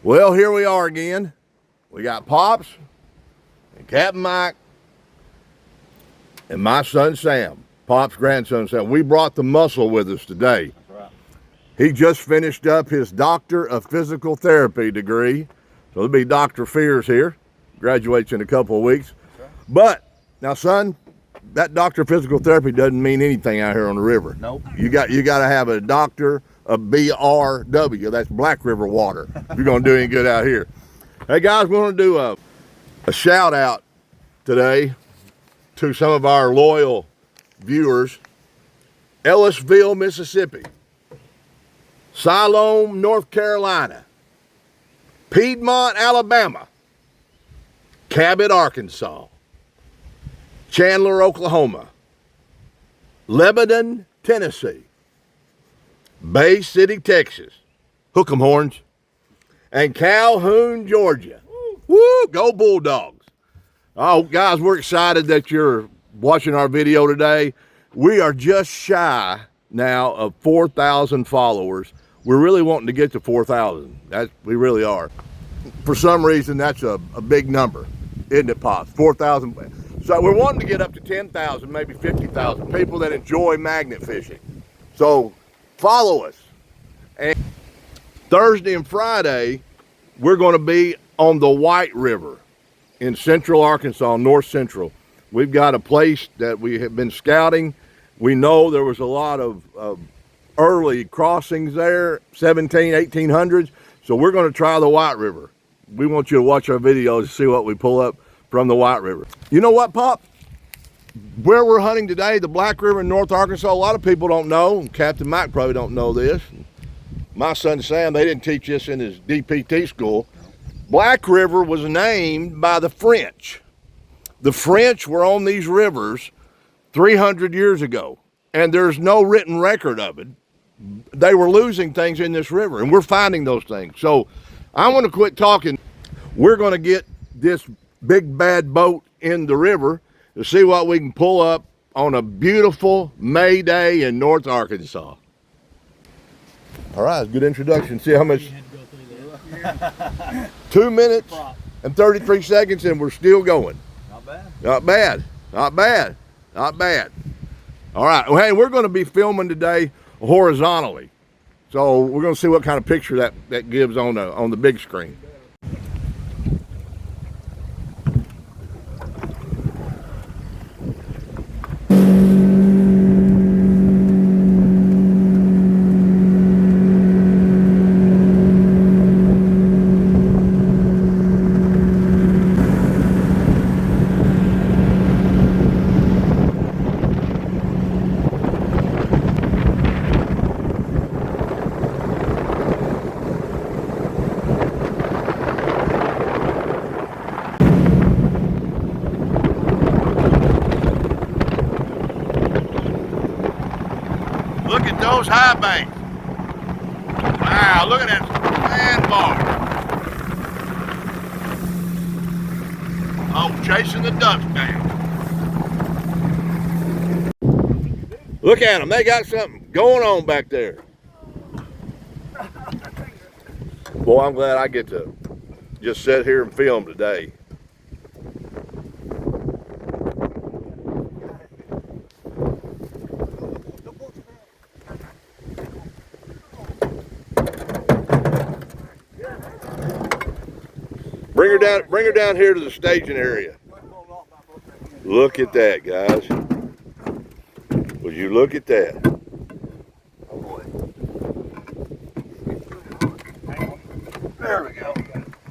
Well, here we are again. We got Pops and Captain Mike and my son Sam, Pop's grandson Sam. We brought the muscle with us today. That's right. He just finished up his Doctor of Physical Therapy degree. So there'll be Dr. Fears here. Graduates in a couple of weeks. Right. But now, son, that Doctor of Physical Therapy doesn't mean anything out here on the river. Nope. You got to have a doctor of BRW. That's Black River water. If you're going to do any good out here. Hey guys, we're going to do a shout out today to some of our loyal viewers. Ellisville, Mississippi. Siloam, North Carolina. Piedmont, Alabama. Cabot, Arkansas. Chandler, Oklahoma. Lebanon, Tennessee. Bay City, Texas. Hook 'em horns. And Calhoun, Georgia. Woo, go Bulldogs. Oh, guys, we're excited that you're watching our video today. We are just shy now of 4,000 followers. We're really wanting to get to 4,000. We really are. For some reason, that's a big number, isn't it, Pops? 4,000. So we're wanting to get up to 10,000, maybe 50,000 people that enjoy magnet fishing. So follow us. And Thursday and Friday, we're going to be on the White River in central Arkansas, north central. We've got a place that we have been scouting. We know there was a lot of early crossings there, 1800s. So we're going to try the White River. We want you to watch our videos to see what we pull up from the White River. You know what, Pop? Where we're hunting today, the Black River in North Arkansas, a lot of people don't know, and Captain Mike probably don't know this. My son Sam, they didn't teach this in his DPT school. Black River was named by the French. The French were on these rivers 300 years ago, and there's no written record of it. They were losing things in this river, and we're finding those things. So I want to quit talking. We're going to get this big bad boat in the river to see what we can pull up on a beautiful May day in North Arkansas. All right, good introduction. See how much? 2 minutes and 33 seconds, and we're still going. Not bad. Not bad. Not bad. Not bad. All right. Well, hey, we're going to be filming today horizontally, so we're going to see what kind of picture that gives on the big screen. Look at those high banks. Wow, look at that sandbar. Oh, chasing the ducks down. Look at them. They got something going on back there. Boy, I'm glad I get to just sit here and film today. Bring her down here to the staging area. Look at that, guys. Would you look at that? There we go.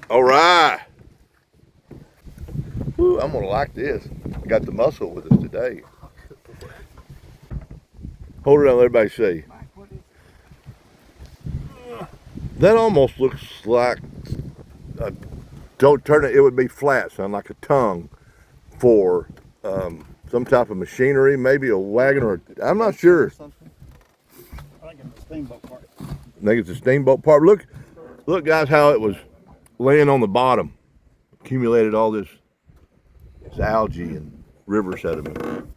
All right. Ooh, I'm gonna like this. Got the muscle with us today. Hold it on, let everybody see. That almost looks like don't turn it. It would be flat, son, like a tongue for some type of machinery, maybe a wagon or I'm not sure. I think it's a steamboat part. I think it's a steamboat part. Look, guys, how it was laying on the bottom, accumulated all this algae and river sediment.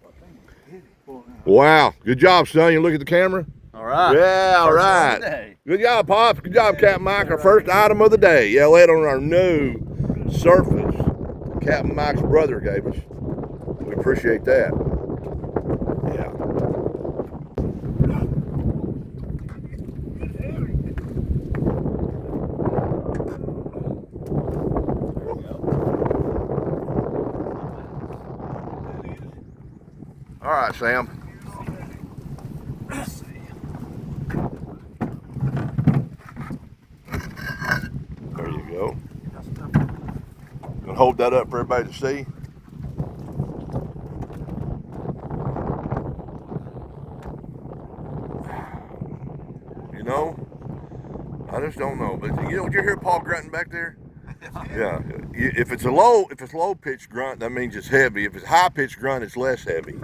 Wow, good job, son. You look at the camera. All All right. Yeah, all First one of right. the day. Good job, Pops. Good job, Captain Mike. Our first item of the day. Yeah, laid on our new Surface Captain Mike's brother gave us. We appreciate that. Yeah. All right, Sam. There you go. Gonna hold that up for everybody to see. You know, I just don't know. But you know, did you hear Paul grunting back there? Yeah. If it's low pitch grunt, that means it's heavy. If it's high pitch grunt, it's less heavy.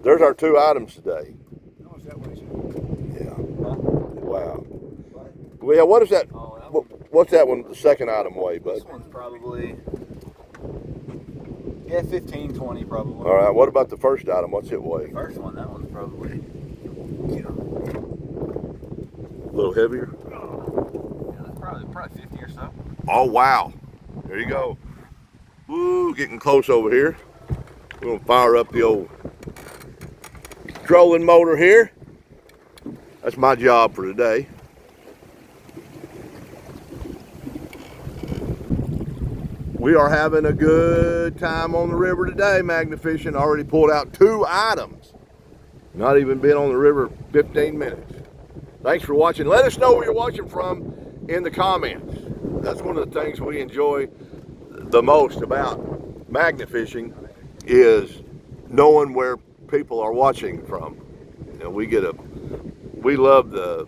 There's our two items today. Yeah. Wow. Well, yeah, what is that? What's that one, the second item weigh, bud? This one's probably, yeah, 15, 20 probably. All right, what about the first item? What's it weigh? First one, that one's probably, A little heavier? yeah, that's probably 50 or so. Oh, wow. There you go. Woo, getting close over here. We're going to fire up the old trolling motor here. That's my job for today. We are having a good time on the river today, Magna Fishing. Already pulled out two items. Not even been on the river 15 minutes. Thanks for watching. Let us know where you're watching from in the comments. That's one of the things we enjoy the most about Magna Fishing is knowing where people are watching from. You know, we love the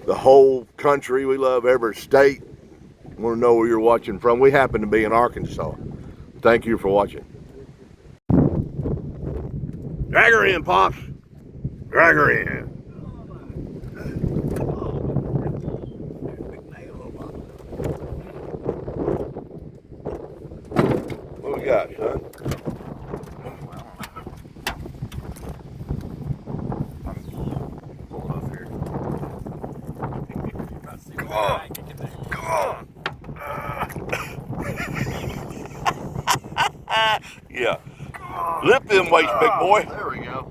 whole country. We love every state. Want to know where you're watching from. We happen to be in Arkansas. Thank you for watching. Drag her in, Pops. Drag her in. What we got, son? Pull it off here. Come on. Come on. Yeah. Lift them weights, big boy. There we go.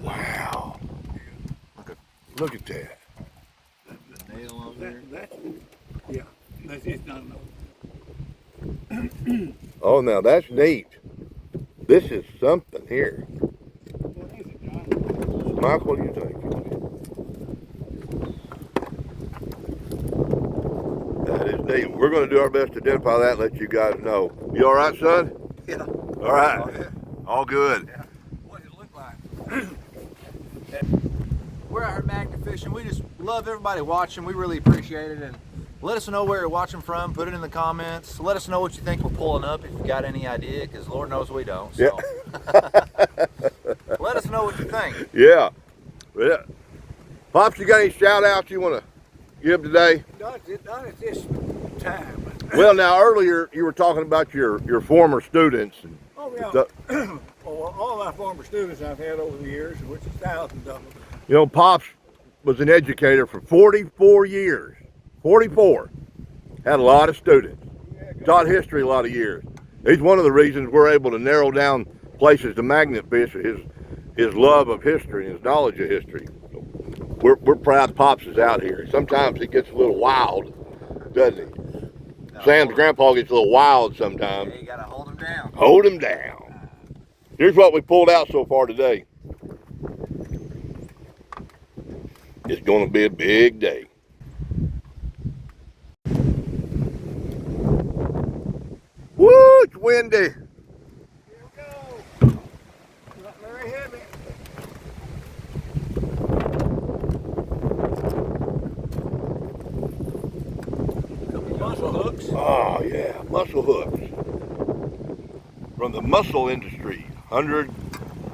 Wow. Look at that. The nail over there. It's not enough. Oh, now that's neat. This is something here. Michael, what do you think? That is neat. We're going to do our best to identify that and let you guys know. You all right, son? Yeah. All right. All good. What does it look like? We're out here Magna Fishing. We just love everybody watching. We really appreciate it. And let us know where you're watching from. Put it in the comments. Let us know what you think we're pulling up if you got any idea, because Lord knows we don't. So. Let us know what you think. Yeah. Yeah. Pops, you got any shout outs you want to give today? Not at this time. Well, now earlier you were talking about your former students. And Oh, yeah. Well, all my former students I've had over the years, which is thousands of them. you know, Pops was an educator for 44 years. 44. Had a lot of students. Taught history a lot of years. He's one of the reasons we're able to narrow down places to magnet fish, his love of history and his knowledge of history. We're proud Pops is out here. Sometimes he gets a little wild, doesn't he? Sam's grandpa gets a little wild sometimes. Yeah, you gotta hold them down. Hold him down. Here's what we pulled out so far today. It's going to be a big day. Woo, it's windy. Here we go. Not very heavy. Couple muscle hooks. Oh, yeah, mussel hooks. From the mussel industry, 100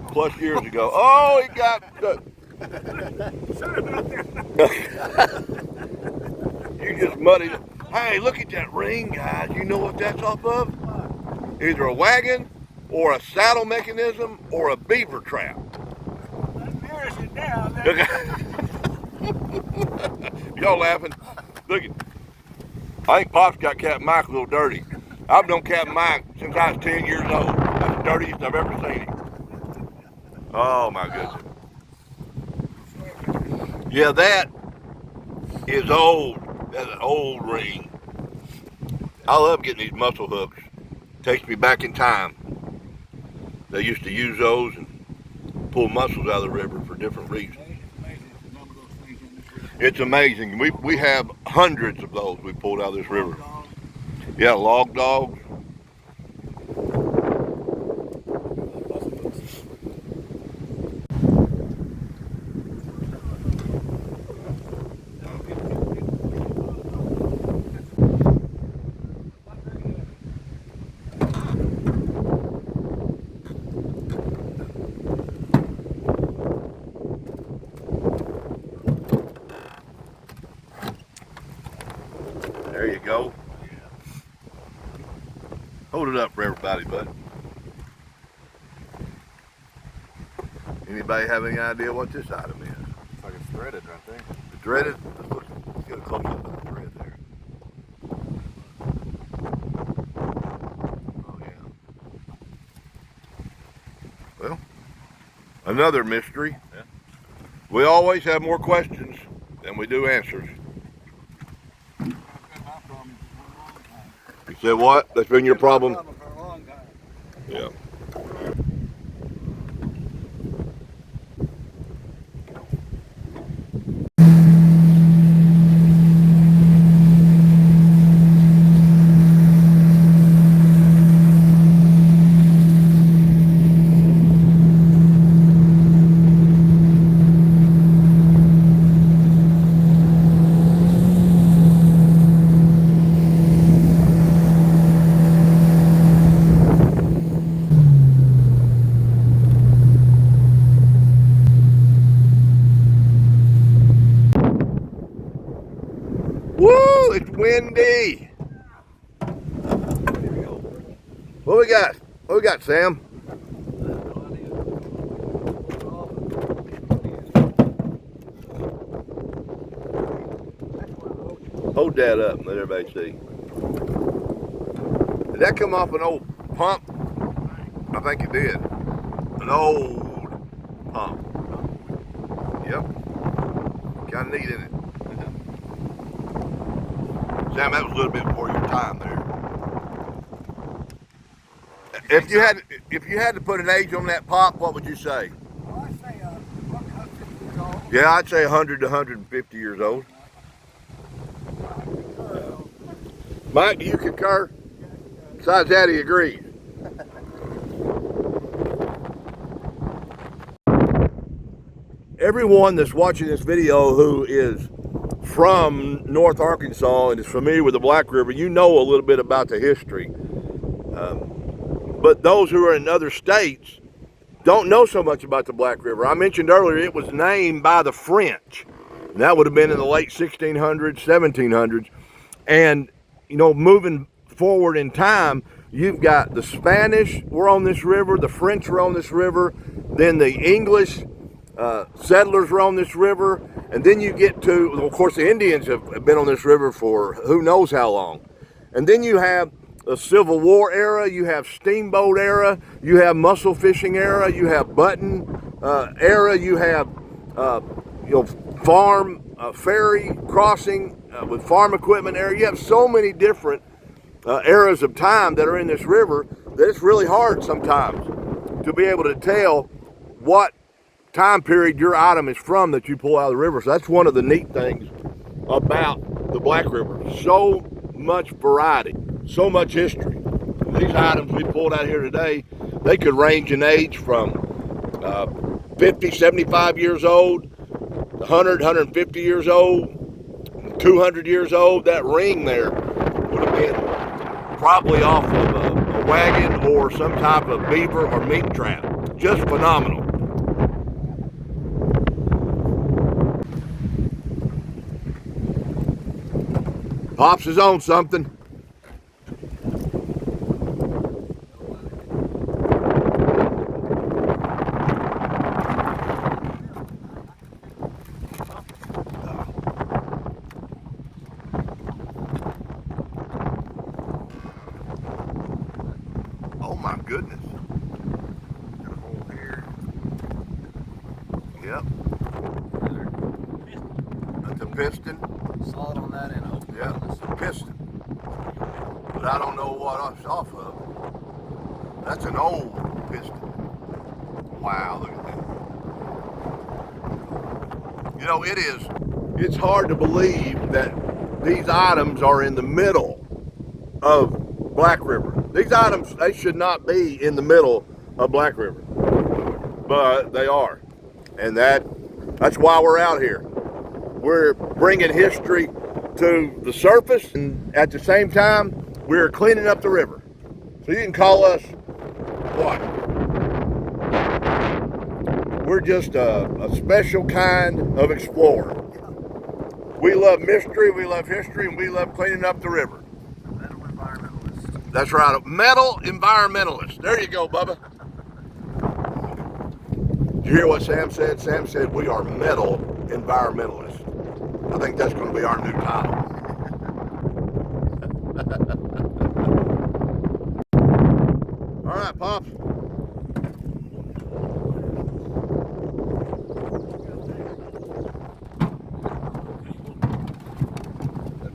plus years ago. Oh, he got the... You just muddied it. Hey, look at that ring, guys. You know what that's off of? Either a wagon or a saddle mechanism or a beaver trap. Look at y'all laughing. Look at. I think Pop's got Captain Mike a little dirty. I've known Captain Mike since I was 10 years old. That's the dirtiest I've ever seen him. Oh my goodness. Yeah, that is old. That's an old ring. I love getting these mussel hooks. Takes me back in time. They used to use those and pull mussels out of the river for different reasons. It's amazing. We have hundreds of those we pulled out of this river. Yeah, log dogs. There you go. Hold it up for everybody, bud. Anybody have any idea what this item is? It's like it's threaded right there. The threaded? Let's get a close up of the thread there. Oh yeah. Well, another mystery. Yeah. We always have more questions than we do answers. You said what? That's been your problem? For a long time. Yeah. Woo! It's windy. What we got? What we got, Sam? Hold that up and let everybody see. Did that come off an old pump? I think it did. An old pump. Yep. Kind of neat, isn't it? Sam, that was a little bit before your time there. If you had to put an age on that pop, what would you say? Well, I say 150 years old. Yeah, I'd say 100 to 150 years old. Mike, do you concur? Besides that, he agrees. Everyone that's watching this video who is from North Arkansas and is familiar with the Black River, you know a little bit about the history. But those who are in other states don't know so much about the Black River. I mentioned earlier it was named by the French. And that would have been in the late 1600s, 1700s. And, you know, moving forward in time, you've got the Spanish were on this river, the French were on this river, then the English settlers were on this river, and then you get to, of course, the Indians have been on this river for who knows how long. And then you have a Civil War era, you have steamboat era, you have mussel fishing era, you have button era, you have farm ferry crossing with farm equipment era. You have so many different eras of time that are in this river that it's really hard sometimes to be able to tell what time period your item is from that you pull out of the river. So that's one of the neat things about the Black River. So much variety, so much history. These items we pulled out here today, they could range in age from 50, 75 years old, 100, 150 years old, 200 years old. That ring there would have been probably off of a wagon or some type of beaver or meat trap. Just phenomenal. Pops is on something. goodness. Got a hole here. Yep. That's a piston. Solid on that end. Open. Yeah, it's a piston. But I don't know what it's off of. That's an old piston. Wow, look at that. You know, it's hard to believe that these items are in the middle of Black River. These items, they should not be in the middle of Black River, but they are. And that's why we're out here. We're bringing history to the surface, and at the same time, we're cleaning up the river. So you can call us what? We're just a special kind of explorer. We love mystery, we love history, and we love cleaning up the river. Metal environmentalist. That's right, metal environmentalist. There you go, Bubba. Did you hear what Sam said? Sam said we are metal environmentalists. I think that's going to be our new title. All right, Pops.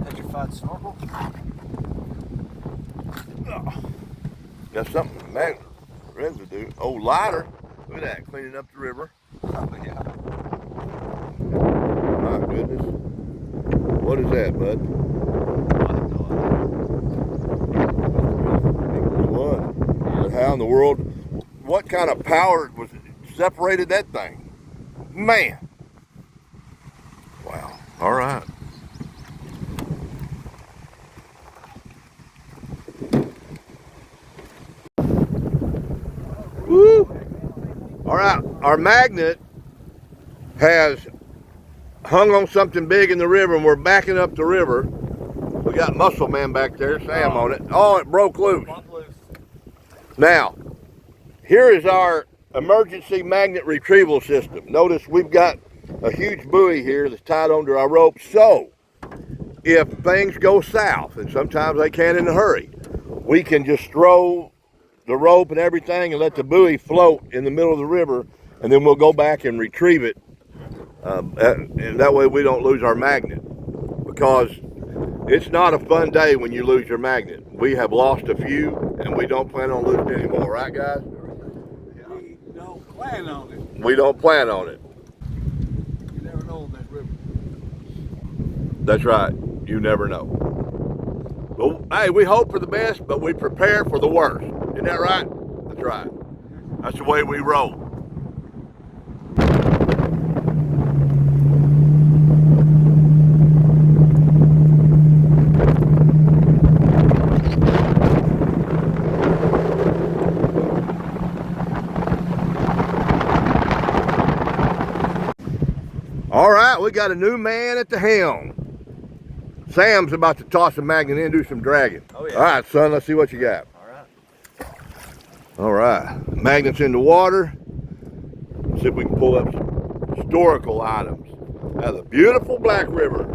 Petrified snorkel. Got something, man, residue. Oh, lighter. Look at that, cleaning up the river. Oh, yeah. My goodness. What is that, bud? What? How in the world? What kind of power was separated that thing? Man. Wow. All right. Woo! All right. Our magnet has hung on something big in the river, and we're backing up the river. We got Muscle Man back there, Sam on it. Oh, it broke loose. Now, here is our emergency magnet retrieval system. Notice we've got a huge buoy here that's tied onto our rope. So, if things go south, and sometimes they can in a hurry, we can just throw the rope and everything and let the buoy float in the middle of the river, and then we'll go back and retrieve it. And that way we don't lose our magnet, because it's not a fun day when you lose your magnet. We have lost a few, and we don't plan on losing any more, right, guys? We don't plan on it. We don't plan on it. You never know on this river. That's right. You never know. Well, hey, we hope for the best, but we prepare for the worst. Isn't that right? That's right. That's the way we roll. All right, we got a new man at the helm. Sam's about to toss a magnet in and do some dragging. Oh, yeah. All right, son, let's see what you got. All right. All right, magnets in the water. See if we can pull up some historical items out of the beautiful Black River.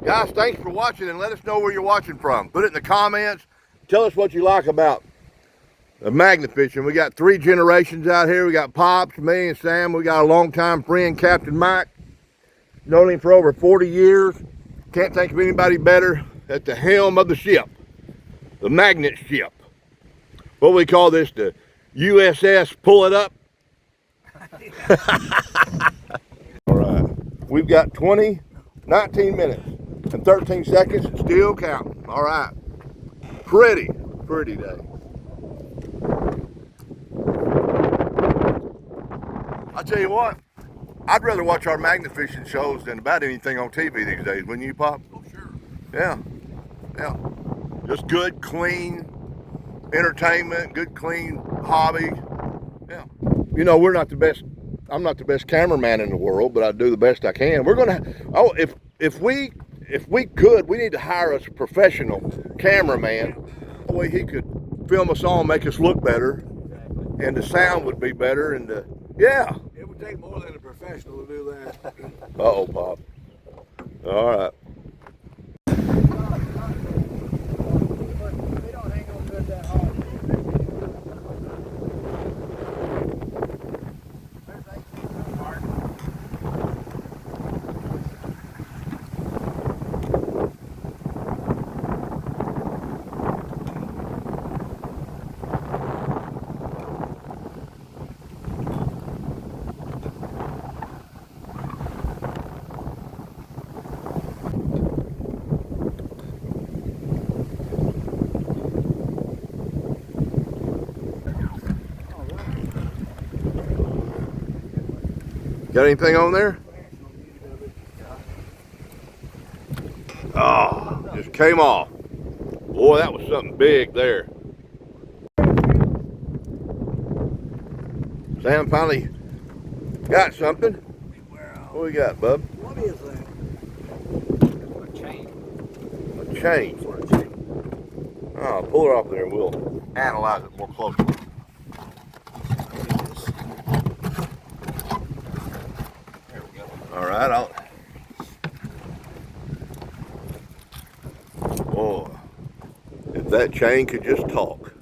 Guys, thanks for watching, and let us know where you're watching from. Put it in the comments. Tell us what you like about the magnet fishing. We got 3 generations out here. We got Pops, me, and Sam. We got a longtime friend, Captain Mike. Known him for over 40 years. Can't think of anybody better at the helm of the ship, the magnet ship. What we call this, the USS Pull It Up. All right, we've got 19 minutes and 13 seconds, and still counting. All right, pretty day. I tell you what, I'd rather watch our magnet fishing shows than about anything on TV these days, wouldn't you, Pop? Oh, sure. Yeah. Just good, clean entertainment, good, clean hobby. Yeah. You know, we're not the best. I'm not the best cameraman in the world, but I do the best I can. We're gonna. Oh, if we could, we need to hire us a professional cameraman. That way he could film us all, and make us look better, and the sound would be better, and yeah. It would take more than a professional to do that. Uh-oh, Pop. All right. Got anything on there? Oh, just came off. Boy, that was something big there. Sam finally got something. What we got, bub? What is that? A chain. A chain. Oh, pull her off there and we'll analyze it more closely. There we go. All right, Boy, if that chain could just talk.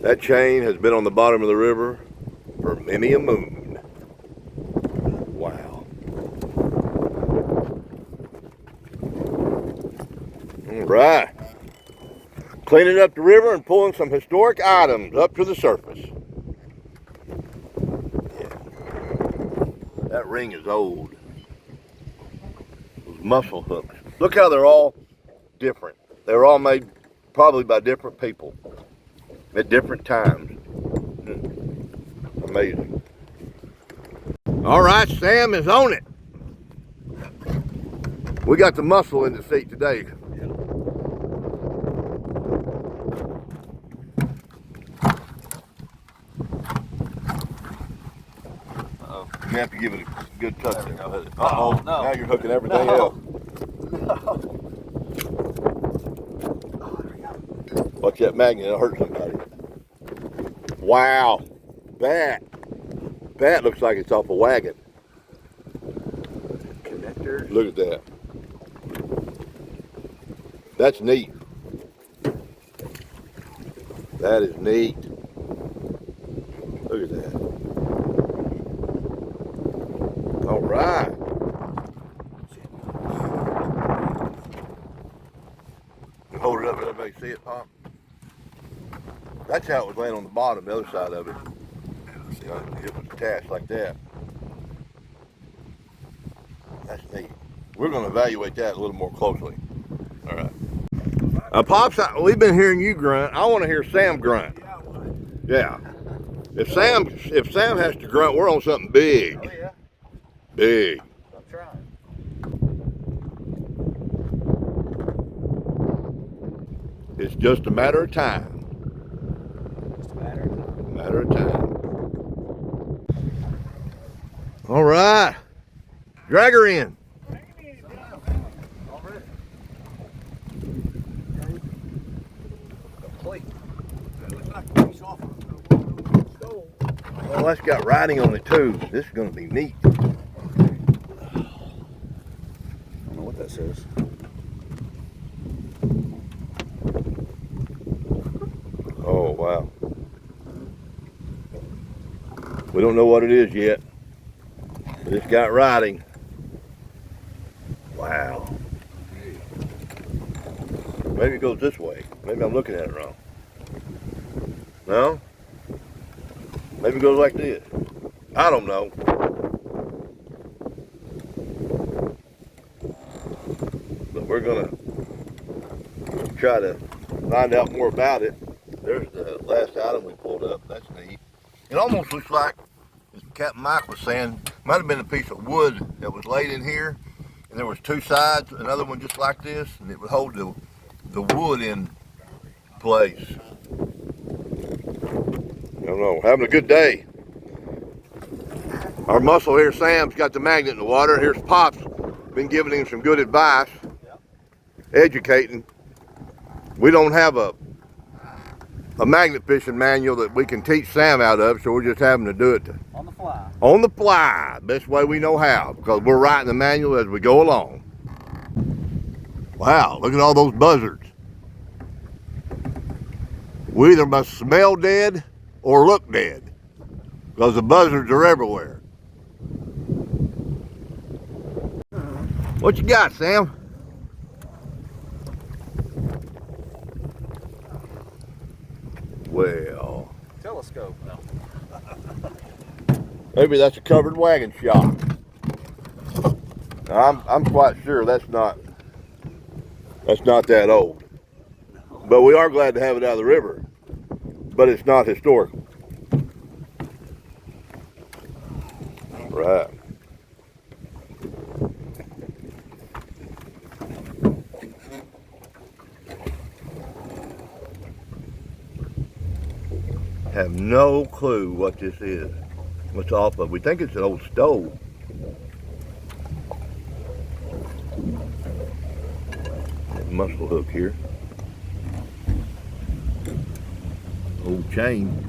That chain has been on the bottom of the river for many a moon. Wow. All right. Cleaning up the river and pulling some historic items up to the surface. Yeah. That ring is old. Those mussel hooks. Look how they're all different. They're all made probably by different people at different times. Amazing. All right, Sam is on it. We got the mussel in the seat today. Uh-oh. You have to give it a good touch. There we go. Uh-oh, No. now you're hooking everything No. else. Watch that magnet, it'll hurt somebody. Wow, that looks like it's off a wagon. Connectors. Look at that. That's neat. That is neat. Look at that. All right. Hold it up, let everybody see it, Pop. That's how it was laying on the bottom, the other side of it. See, it was attached like that. That's neat. We're going to evaluate that a little more closely. All right. Pops, we've been hearing you grunt. I want to hear Sam grunt. Yeah. If Sam has to grunt, we're on something big. Oh yeah. Big. I'm trying. It's just a matter of time. Just a matter of time. Matter of time. All right. Drag her in. Already. Complete. Oh, that's got writing on it too. This is going to be neat. I don't know what that says. Oh, wow. We don't know what it is yet, but it's got writing. Wow. Maybe it goes this way. Maybe I'm looking at it wrong. No? Maybe it goes like this. I don't know. But we're gonna try to find out more about it. There's the last item we pulled up. That's neat. It almost looks like, as Captain Mike was saying, might have been a piece of wood that was laid in here, and there was two sides, another one just like this, and it would hold the wood in place. I don't know. Having a good day. Our muscle here, Sam's got the magnet in the water. Here's Pops, been giving him some good advice, educating. We don't have a magnet fishing manual that we can teach Sam out of, so we're just having to do it On the fly. on the fly, best way we know how, because we're writing the manual as we go along. Wow, look at all those buzzards. We either must smell dead or look dead, because the buzzards are everywhere. What you got, Sam? Well, Telescope. No. maybe that's a covered wagon shock. I'm quite sure that's not that old. But we are glad to have it out of the river. But it's not historical. Right. Have no clue what this is. What's off of? We think it's an old stove. Muscle hook here. Old chain.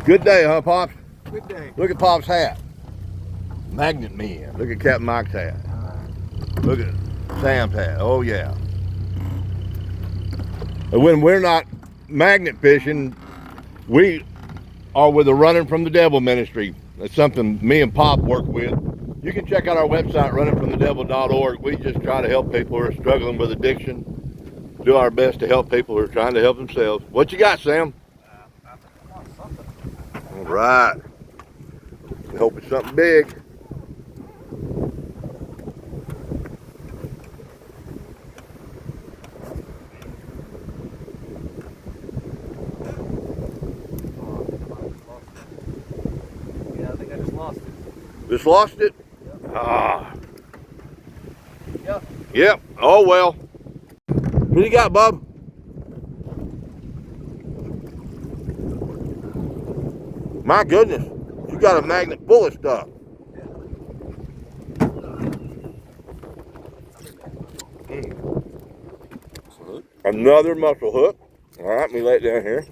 Good day, huh, Pops? Good day. Look at Pop's hat. Magnet Men. Look at Captain Mike's hat. Look at Sam's hat. Oh, yeah. And when we're not magnet fishing, we are with the Running from the Devil ministry. That's something me and Pop work with. You can check out our website, runningfromthedevil.org. We just try to help people who are struggling with addiction. Do our best to help people who are trying to help themselves. What you got, Sam? All right. We hope it's something big. Yeah, I think I just lost it. Just lost it? Ah. Yep. Yep. Oh, well. What you got, bub? My goodness. You got a magnet full of stuff. Another muscle hook. All right, let me lay it down here.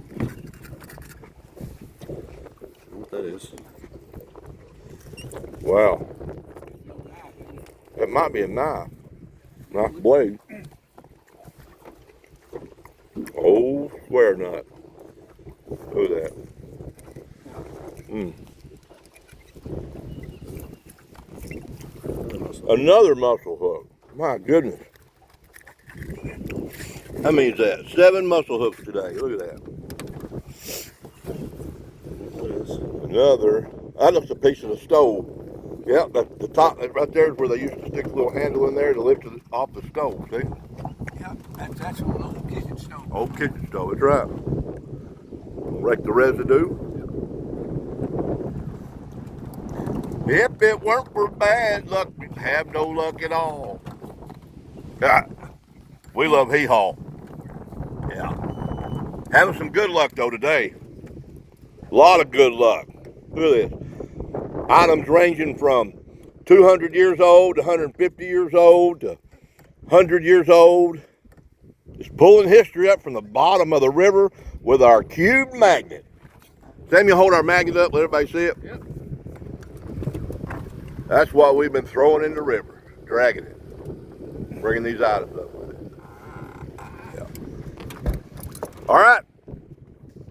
What that is? Wow. It might be a knife. Knife blade. Oh, square nut. Look at that. Another muscle hook. My goodness. How many is that? 7 muscle hooks today. Look at that. What is? Another. That looks a piece of the stove. Yep, that's the top. That right there is where they used to stick a little handle in there to lift it off the stove. See? Yeah, that's an old kitchen stove. Old kitchen stove. That's right. Rake the residue. If it weren't for bad luck, we'd have no luck at all. God, we love hee-haw. Yeah. Having some good luck, though, today. A lot of good luck. Look at this. Items ranging from 200 years old to 150 years old to 100 years old. Just pulling history up from the bottom of the river with our cube magnet. Samuel, hold our magnet up, let everybody see it. Yep. That's what we've been throwing in the river, dragging it, bringing these items up with it. Yeah. All right,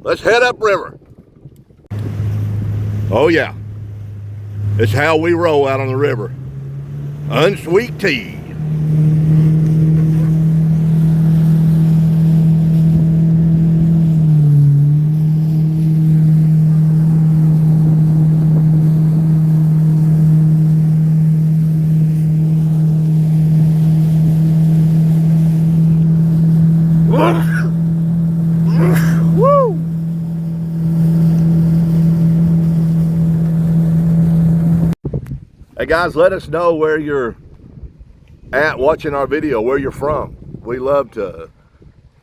let's head upriver. Oh yeah, it's how we roll out on the river. Unsweet tea. Woo! Hey guys, let us know where you're at watching our video, where you're from. We love to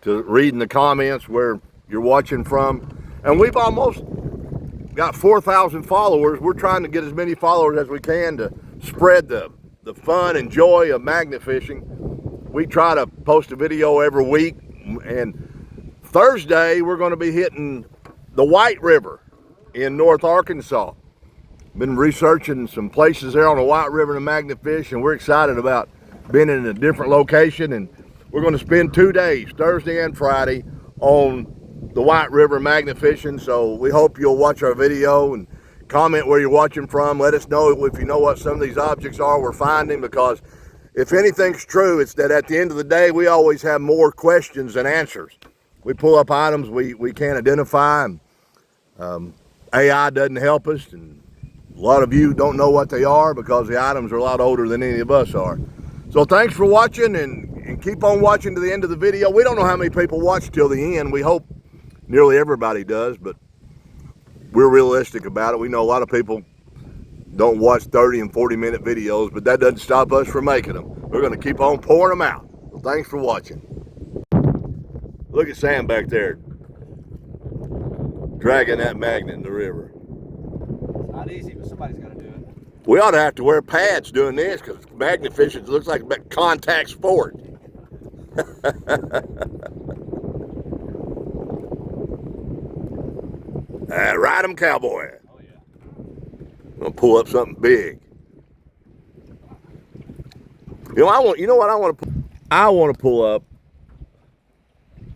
read in the comments where you're watching from. And we've almost got 4,000 followers. We're trying to get as many followers as we can to spread the fun and joy of magnet fishing. We try to post a video every week, and Thursday we're going to be hitting the White River in North Arkansas. Been researching some places there on the White River to magnet fish, and we're excited about being in a different location. And we're going to spend 2 days, Thursday and Friday, on the White River magnet fishing. So we hope you'll watch our video and comment where you're watching from. Let us know if you know what some of these objects are we're finding, because if anything's true, it's that at the end of the day, we always have more questions than answers. We pull up items we can't identify, and AI doesn't help us, and a lot of you don't know what they are because the items are a lot older than any of us are. So thanks for watching, and keep on watching to the end of the video. We don't know how many people watch till the end. We hope nearly everybody does, but we're realistic about it. We know a lot of people don't watch 30 and 40-minute videos, but that doesn't stop us from making them. We're going to keep on pouring them out. So thanks for watching. Look at Sam back there dragging that magnet in the river. It's not easy, but somebody's got to do it. We ought to have to wear pads doing this because magnet fishing looks like a contact sport. Ride 'em, cowboy. Oh, yeah. I'm gonna pull up something big. You know what I want to pull? I want to pull up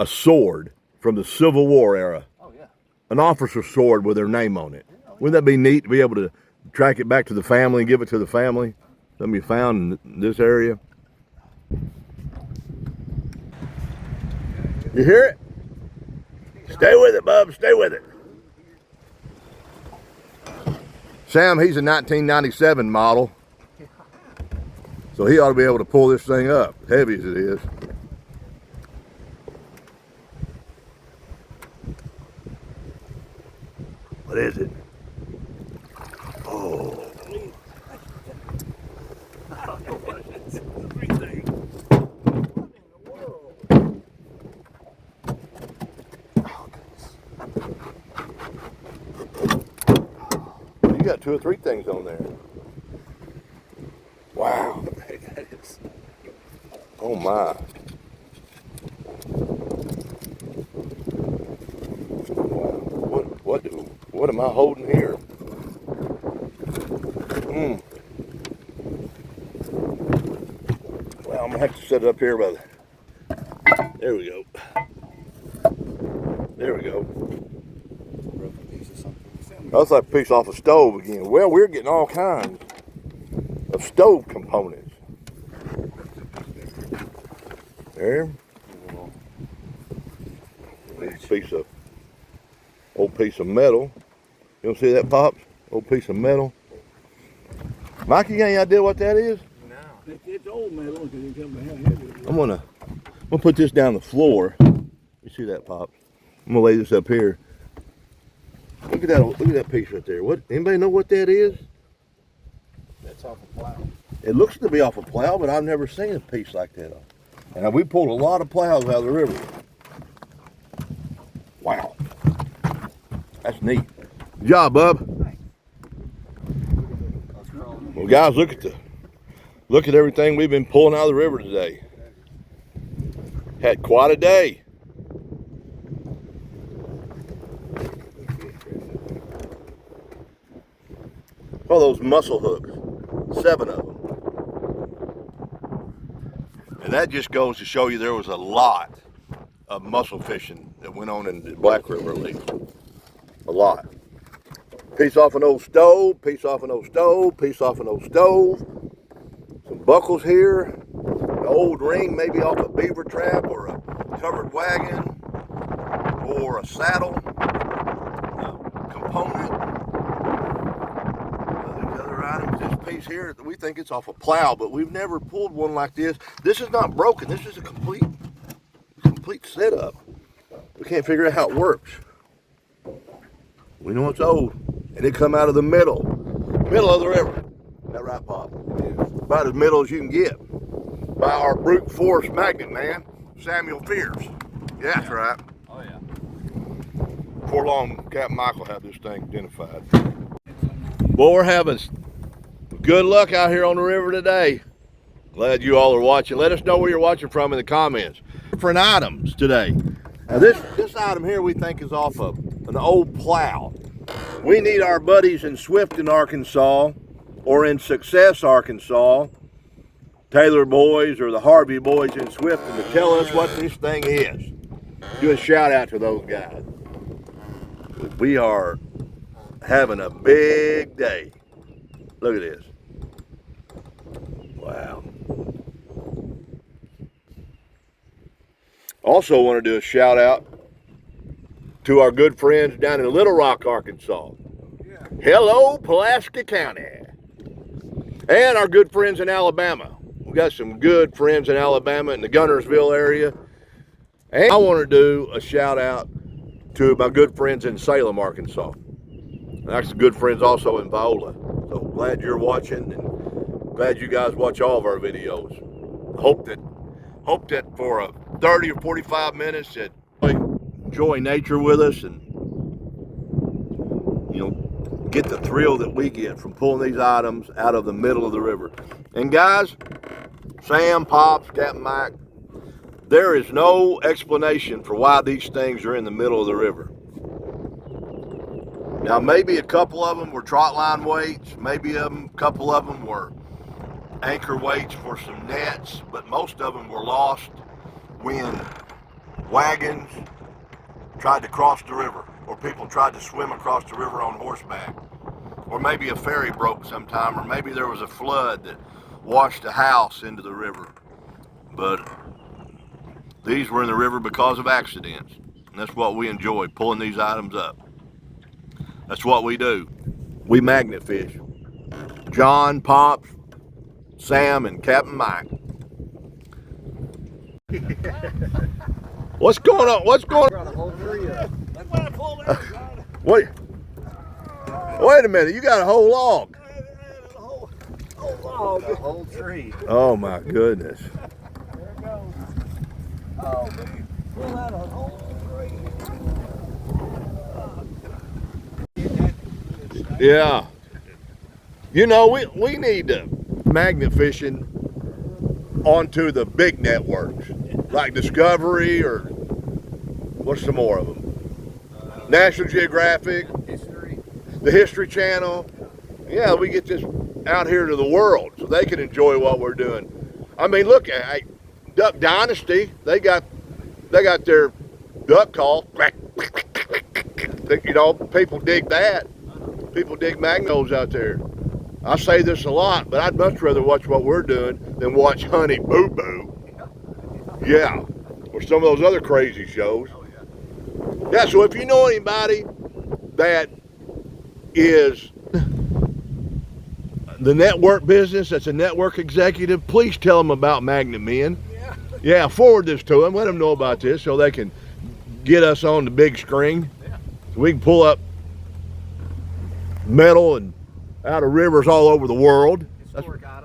a sword from the Civil War era. Oh, yeah. An officer's sword with their name on it. Wouldn't that be neat to be able to track it back to the family and give it to the family? Something you found in this area. You hear it? Stay with it, bub. Stay with it. Sam, he's a 1997 model. So he ought to be able to pull this thing up, heavy as it is. What is it? Oh. You got 2 or 3 things on there. Wow. Oh my. What am I holding here? Well, I'm gonna have to set it up here by the, there we go. There we go. That's like a piece off a stove again. Well, we're getting all kinds of stove components. There. Old piece of metal. You don't see that, Pops? Old piece of metal. Mikey, you got any idea what that is? No. It's old metal because you tell me how heavy it is. I'm gonna put this down the floor. You see that, Pops? I'm gonna lay this up here. Look at that! Look at that piece right there. What? Anybody know what that is? That's off a plow. It looks to be off a plow, but I've never seen a piece like that. And we pulled a lot of plows out of the river. Wow, that's neat. Good job, bub. Well, guys, look at everything we've been pulling out of the river today. Had quite a day. Oh, those mussel hooks, 7 of them. And that just goes to show you there was a lot of mussel fishing that went on in the Black River at least. A lot. Piece off an old stove, piece off an old stove, piece off an old stove. Some buckles here. An old ring maybe off a beaver trap or a covered wagon or a saddle component. This piece here, we think it's off a plow, but we've never pulled one like this. This is not broken. This is a complete setup. We can't figure out how it works. We know it's old, and it come out of the middle of the river. Is that right, Pop? About as middle as you can get. By our brute force magnet man, Samuel Fears. Yeah, that's right. Oh yeah. Before long, Captain Michael had this thing identified. Boy, we're having good luck out here on the river today. Glad you all are watching. Let us know where you're watching from in the comments. Different items today. Now this item here we think is off of an old plow. We need our buddies in Swifton, Arkansas, or in Success, Arkansas, Taylor boys or the Harvey boys in Swifton to tell us what this thing is. Do a shout out to those guys. We are having a big day. Look at this. Wow. Also want to do a shout out to our good friends down in Little Rock, Arkansas. Yeah. Hello, Pulaski County. And our good friends in Alabama. We got some good friends in Alabama in the Gunnersville area. And I want to do a shout out to my good friends in Salem, Arkansas. And actually good friends also in Viola. So glad you're watching and glad you guys watch all of our videos. Hope that for a 30 or 45 minutes that enjoy nature with us and get the thrill that we get from pulling these items out of the middle of the river. And guys, Sam, Pops, Captain Mike, there is no explanation for why these things are in the middle of the river. Now, maybe a couple of them were trot line weights, maybe a couple of them were anchor weights for some nets, but most of them were lost when wagons tried to cross the river, or people tried to swim across the river on horseback, or maybe a ferry broke sometime, or maybe there was a flood that washed a house into the river. But these were in the river because of accidents, and that's what we enjoy, pulling these items up. That's what we do. We magnet fish. John, Pops, Sam, and Captain Mike. What's going on? What's going on? Wait a minute, you got a whole log. The whole tree. Oh my goodness. There it goes. Oh, man. Pull out a whole tree. Yeah. We need to magnet fishing onto the big networks, like Discovery or what's some more of them? National Geographic, the History Channel. Yeah, we get this out here to the world so they can enjoy what we're doing. I mean, look at Duck Dynasty. They got their duck call. People dig that. People dig magnos out there. I say this a lot, but I'd much rather watch what we're doing than watch Honey Boo Boo. Yeah, or some of those other crazy shows. Yeah, so if you know anybody that is the network business, that's a network executive, please tell them about Magnet Men. Yeah, forward this to them. Let them know about this so they can get us on the big screen. So we can pull up metal and out of rivers all over the world.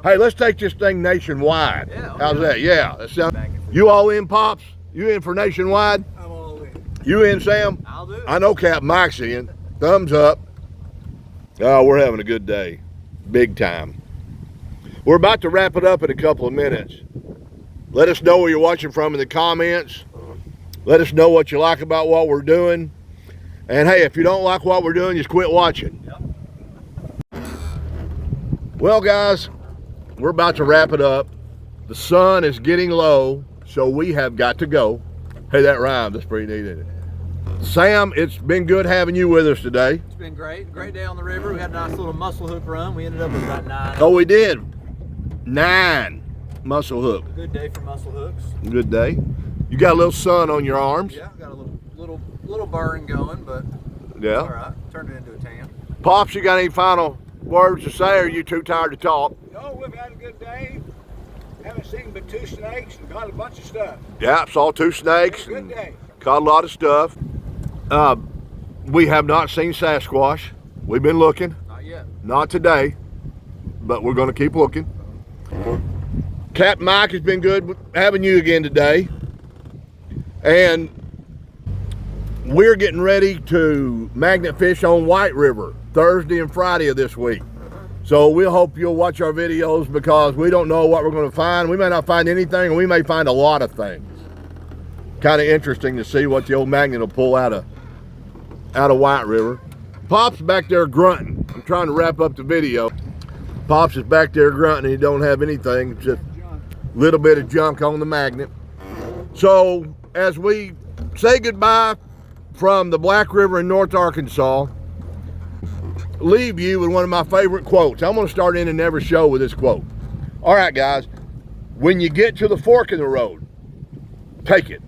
Hey, let's take this thing nationwide. Yeah, how's that? Yeah. You all in, Pops? You in for nationwide? I'm all in. You in, Sam? I'll do it. I know Captain Mike's in. Thumbs up. Oh, we're having a good day. Big time. We're about to wrap it up in a couple of minutes. Let us know where you're watching from in the comments. Let us know what you like about what we're doing. And hey, if you don't like what we're doing, just quit watching. Well, guys, we're about to wrap it up. The sun is getting low, so we have got to go. Hey, that rhymed. That's pretty neat, isn't it? Sam, it's been good having you with us today. It's been great. Great day on the river. We had a nice little mussel hook run. We ended up with about 9. Oh, we did. 9 mussel hook. Good day for mussel hooks. Good day. You got a little sun on your arms. Yeah, got a little burn going, but Yeah. it's all right. Turned it into a tan. Pops, you got any final words to say, or are you too tired to talk? No, we've had a good day. Haven't seen but 2 snakes and got a bunch of stuff. Yeah, saw 2 snakes Good and day. caught a lot of stuff. We have not seen Sasquatch. We've been looking. Not yet. Not today, but we're going to keep looking. Captain Mike, has been good having you again today. And we're getting ready to magnet fish on White River Thursday and Friday of this week. So we'll hope you'll watch our videos because we don't know what we're going to find. We may not find anything, and we may find a lot of things. Kind of interesting to see what the old magnet will pull out of White River. Pop's back there grunting. I'm trying to wrap up the video. Pops is back there grunting. He don't have anything, just a little bit of junk on the magnet. So as we say goodbye from the Black River in North Arkansas, leave you with one of my favorite quotes. I'm going to start in every show with this quote. All right, guys, when you get to the fork in the road, take it.